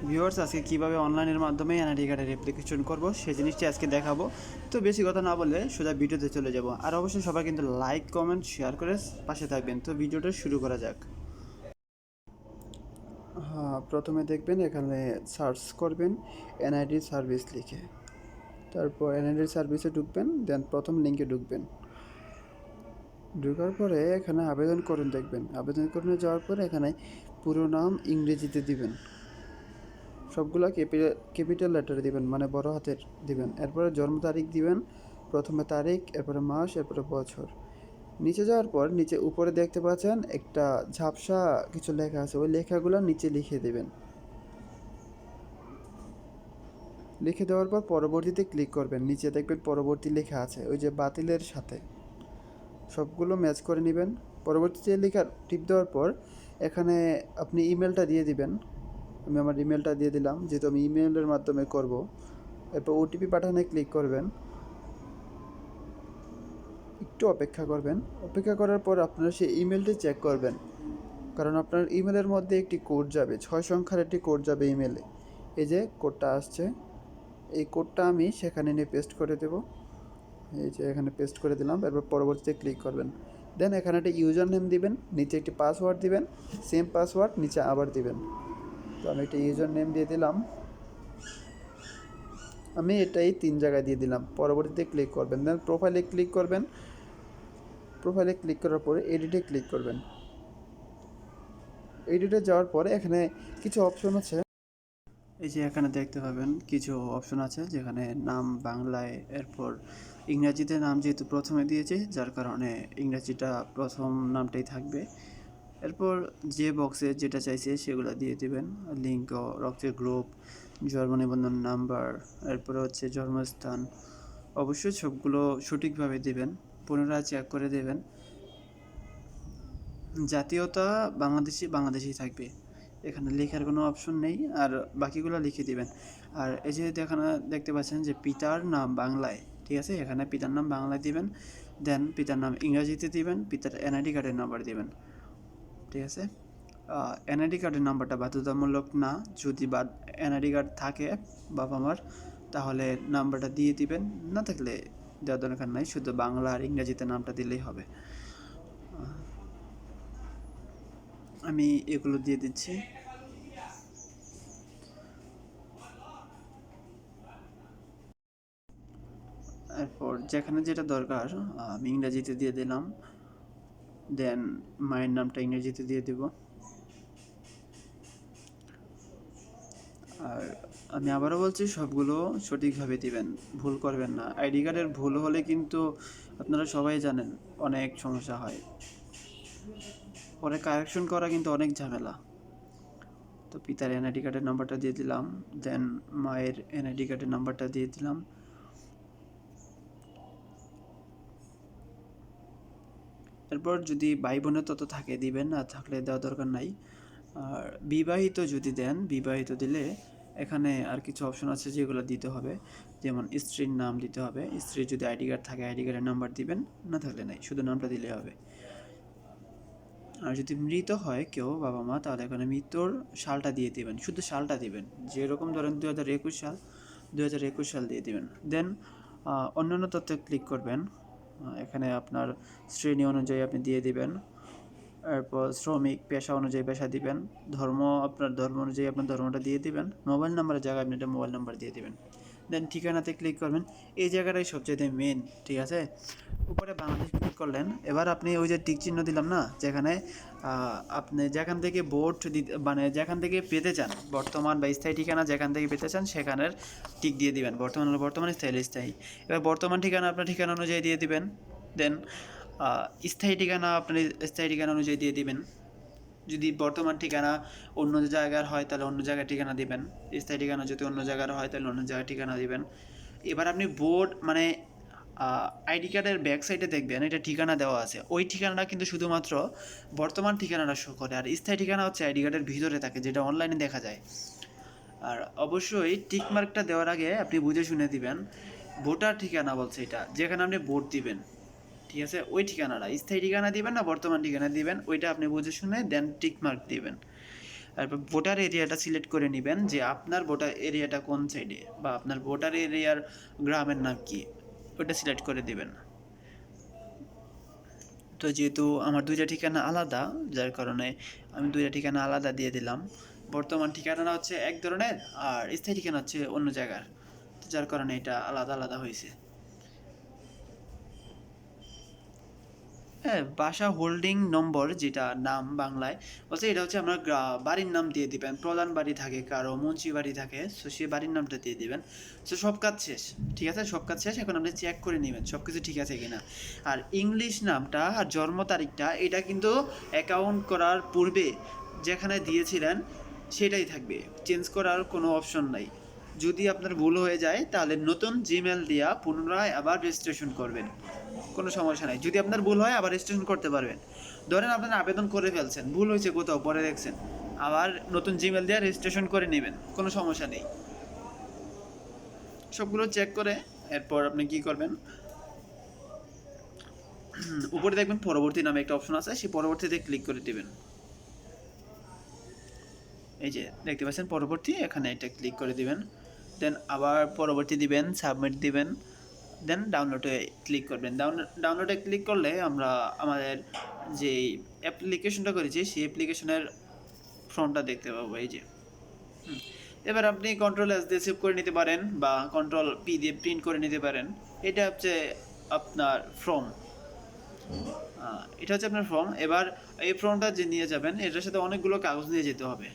Viewers, আজকে কীভাবে অনলাইনের মাধ্যমে এনআইডি কার্ডের অ্যাপ্লিকেশন করব সেই জিনিসটি আজকে দেখাবো। তো বেশি কথা না বলে সোজা ভিডিওতে চলে যাব। আর অবশ্যই সবাই কিন্তু লাইক কমেন্ট শেয়ার করে পাশে থাকবেন। তো ভিডিওটা শুরু করা যাক। হ্যাঁ, প্রথমে দেখবেন এখানে সার্চ করবেন এনআইডি সার্ভিস লিখে। তারপর এনআইডি সার্ভিসে ঢুকবেন, দেন প্রথম লিঙ্কে ঢুকবেন। ঢোকার পরে এখানে আবেদন করুন, দেখবেন আবেদন করুন যাওয়ার পরে এখানে পুরো নাম ইংরেজিতে দিবেন, সবগুলা ক্যাপিটাল লেটারে দিবেন, মানে বড় হাতের দিবেন। এরপরে জন্ম তারিখ দিবেন, প্রথমে তারিখ, এরপরে মাস, এরপরে বছর। নিচে যাওয়ার পর নিচে উপরে দেখতে পাচ্ছেন একটা ঝাপসা কিছু লেখা আছে, ওই লেখাগুলো নিচে লিখে দেবেন। লিখে দেওয়ার পর পরবর্তীতে ক্লিক করবেন। নিচে দেখবেন পরবর্তী লেখা আছে, ওই যে বাতিলের সাথে সবগুলো ম্যাচ করে নেবেন। পরবর্তীতে লেখা টিপ দেওয়ার পর এখানে আপনি ইমেলটা দিয়ে দিবেন। আমি আমার ইমেলটা দিয়ে দিলাম, যেহেতু আমি ইমেলের মাধ্যমে করব। এরপর ওটিপি পাঠানে ক্লিক করবেন, একটু অপেক্ষা করবেন। অপেক্ষা করার পর আপনারা সেই ইমেলটি চেক করবেন, কারণ আপনার ইমেলের মধ্যে একটি কোড যাবে, 6 সংখ্যার একটি কোড যাবে ইমেলে। এই যে কোডটা আসছে, এই কোডটা আমি সেখানে নিয়ে পেস্ট করে দেব। এই যে এখানে পেস্ট করে দিলাম। এরপর পরবর্তীতে ক্লিক করবেন। দেন এখানে একটা ইউজার নেম দিবেন, নিচে একটি পাসওয়ার্ড দিবেন, সেম পাসওয়ার্ড নিচে আবার দিবেন। তো আমি একটা ইউজার নেম দিয়ে দিলাম, আমি এটাই 3 জায়গায় দিয়ে দিলাম। পরবর্তীতে ক্লিক করবেন, দেন প্রোফাইলে ক্লিক করবেন। প্রোফাইলে ক্লিক করার পরে এডিটে ক্লিক করবেন। এডিটে যাওয়ার পরে এখানে কিছু অপশন আছে, এই যে এখানে দেখতে পাবেন কিছু অপশন আছে, যেখানে নাম বাংলায়, এরপর ইংরাজিতে নাম যেহেতু প্রথমে দিয়েছে যার কারণে ইংরাজিটা প্রথম নামটাই থাকবে। এরপর যে বক্সে যেটা চাইছে সেগুলো দিয়ে দিবেন, লিঙ্ক, রক্তের গ্রুপ, জন্ম নিবন্ধন নাম্বার, এরপরে হচ্ছে জন্মস্থান। অবশ্যই সবগুলো সঠিকভাবে দিবেন, পুনরায় চেক করে দেবেন। জাতীয়তা বাংলাদেশি থাকবে, এখানে লেখার কোনো অপশন নেই, আর বাকিগুলো লিখে দিবেন। আর এই যে এখানে দেখতে পাচ্ছেন যে পিতার নাম বাংলায়, ঠিক আছে, এখানে পিতার নাম বাংলায় দিবেন, দেন পিতার নাম ইংরাজিতে দিবেন, পিতার এনআইডি কার্ডের নাম্বার দিবেন, ঠিক আছে। এনআইডি কার্ডের নাম্বারটা বাধ্যতামূলক না, যদি এনআইডি কার্ড থাকে বাবা মার তাহলে নাম্বারটা দিয়ে দিবেন, না থাকলে দেওয়ার দরকার নাই, শুধু বাংলা আর ইংরেজিতে নামটা দিলেই হবে। আমি এগুলো দিয়ে দিচ্ছি। এরপর যেখানে যেটা দরকার আমি ইংরেজিতে দিয়ে দিলাম, দেন মায়ের নামটা ইংরেজিতে দিয়ে দেব। আর আমি আবারও বলছি, সবগুলো সঠিকভাবে দিবেন, ভুল করবেন না। আইডি কার্ডের ভুল হলে কিন্তু আপনারা সবাই জানেন অনেক সমস্যা হয়, পরে কারেকশন করা কিন্তু অনেক ঝামেলা। তো পিতার এনআইডি কার্ডের নাম্বারটা দিয়ে দিলাম, দেন মায়ের এনআইডি কার্ডের নাম্বারটা দিয়ে দিলাম। এরপর যদি ভাই বোনের তত থাকে দিবেন, না থাকলে দেওয়া দরকার নাই। আর বিবাহিত যদি দেন, বিবাহিত দিলে এখানে আর কিছু অপশন আছে যেগুলো দিতে হবে, যেমন স্ত্রীর নাম দিতে হবে। স্ত্রীর যদি আইডি কার্ড থাকে আইডি কার্ডের নাম্বার দিবেন, না থাকলে নাই, শুধু নামটা দিলে হবে। আর যদি মৃত হয় কেউ বাবা মা, তাহলে এখানে মৃত্যুর সালটা দিয়ে দিবেন, শুধু সালটা দিবেন, যেরকম ধরেন 2021 সাল, 2021 সাল দিয়ে দিবেন। দেন অন্যান্য তথ্যে ক্লিক করবেন, এখানে আপনার শ্রেণী অনুযায়ী আপনি দিয়ে দিবেন। এরপর শ্রমিক পেশা অনুযায়ী পেশা দিবেন, ধর্ম আপনার ধর্ম অনুযায়ী আপনার ধর্মটা দিয়ে দিবেন, মোবাইল নাম্বারের জায়গায় আপনি একটা মোবাইল নাম্বার দিয়ে দিবেন। দেন ঠিকানাতে ক্লিক করবেন, এই জায়গাটাই সবচেয়ে মেন, ঠিক আছে। উপরে বাংলাদেশ ক্লিক করলেন, এবার আপনি ওই যে টিক চিহ্ন দিলাম না, যেখানে আপনি যেখান থেকে ভোট দিতে, মানে যেখান থেকে পেতে চান বর্তমান বা স্থায়ী ঠিকানা যেখান থেকে পেতে চান সেখানের টিক দিয়ে দিবেন, বর্তমানে স্থায়ী। এবার বর্তমান ঠিকানা আপনার ঠিকানা অনুযায়ী দিয়ে দিবেন। দেন স্থায়ী ঠিকানা আপনার স্থায়ী ঠিকানা অনুযায়ী দিয়ে দিবেন। যদি বর্তমান ঠিকানা অন্য জায়গার হয় তাহলে অন্য জায়গায় ঠিকানা দিবেন, স্থায়ী ঠিকানা যদি অন্য জায়গার হয় তাহলে অন্য জায়গায় ঠিকানা দিবেন। এবার আপনি বোর্ড মানে আইডি কার্ডের ব্যাক সাইডে দেখবেন এটা ঠিকানা দেওয়া আছে, ওই ঠিকানাটা কিন্তু শুধুমাত্র বর্তমান ঠিকানাটা শো করে, আর স্থায়ী ঠিকানা হচ্ছে আইডি কার্ডের ভিতরে থাকে, যেটা অনলাইনে দেখা যায়। আর অবশ্যই টিক মার্কটা দেওয়ার আগে আপনি বুঝে শুনে দিবেন, ভোটার ঠিকানা বলছে এটা, যেখানে আপনি ভোট দিবেন, ঠিক আছে, ওই ঠিকানাটা স্থায়ী ঠিকানা দিবেন না বর্তমান ঠিকানা দিবেন, ওইটা আপনি বুঝে শুনে দেন টিক মার্ক দিবেন। তারপর ভোটার এরিয়াটা সিলেক্ট করে নেবেন যে আপনার ভোটার এরিয়াটা কোন সাইডে বা আপনার ভোটার এরিয়ার গ্রামের নাম কি, ওটা সিলেক্ট করে দেবেন। তো যেহেতু আমার দুইটা ঠিকানা আলাদা, যার কারণে আমি দুইটা ঠিকানা আলাদা দিয়ে দিলাম। বর্তমান ঠিকানা হচ্ছে এক ধরনের আর স্থায়ী ঠিকানা হচ্ছে অন্য জায়গার, যার কারণে এটা আলাদা আলাদা হয়েছে। হ্যাঁ, বাসা হোল্ডিং নম্বর যেটা নাম বাংলায় বলছে, এটা হচ্ছে আপনার বাড়ির নাম দিয়ে দিবেন। প্রধান বাড়ি থাকে কারো, মুন্সি বাড়ি থাকে, সো সেই বাড়ির নামটা দিয়ে দিবেন। সো সব কাজ শেষ, ঠিক আছে, সব কাজ শেষ। এখন আপনি চেক করে নেবেন সব কিছু ঠিক আছে কিনা। আর ইংলিশ নামটা আর জন্ম তারিখটা এটা কিন্তু অ্যাকাউন্ট করার পূর্বে যেখানে দিয়েছিলেন সেটাই থাকবে, চেঞ্জ করার কোনো অপশন নাই। যদি আপনার ভুল হয়ে যায় তাহলে নতুন জিমেল দিয়া পুনরায় আবার রেজিস্ট্রেশন করবেন, কোনো সমস্যা নাই। যদি আপনার ভুল হয় আবার রেজিস্ট্রেশন করতে পারবেন। ধরেন আপনার আবেদন করে ফেলছেন, ভুল হয়েছে কোথাও, পরে দেখছেন, আবার নতুন জিমেল দিয়ে রেজিস্ট্রেশন করে নেবেন, কোনো সমস্যা নেই। সবগুলো চেক করে এরপর আপনি কি করবেন, উপরে দেখবেন পরবর্তী নামে একটা অপশন আছে, সেই পরবর্তীতে ক্লিক করে দেবেন। এই যে দেখতে পাচ্ছেন পরবর্তী, এখানে এটা ক্লিক করে দিবেন। দেন আবার পরবর্তী দিবেন, সাবমিট দিবেন, দেন ডাউনলোডে ক্লিক করবেন। ডাউনলোডে ক্লিক করলে আমরা আমাদের যে অ্যাপ্লিকেশনটা করেছি সেই অ্যাপ্লিকেশনের ফর্মটা দেখতে পাবো। এই যে এবার আপনি কন্ট্রোল এস দিয়ে সেভ করে নিতে পারেন বা কন্ট্রোল পি দিয়ে প্রিন্ট করে নিতে পারেন। এটা হচ্ছে আপনার ফর্ম, এটা হচ্ছে আপনার ফর্ম। এবার এই ফর্মটা যে নিয়ে যাবেন এটার সাথে অনেকগুলো কাগজ নিয়ে যেতে হবে।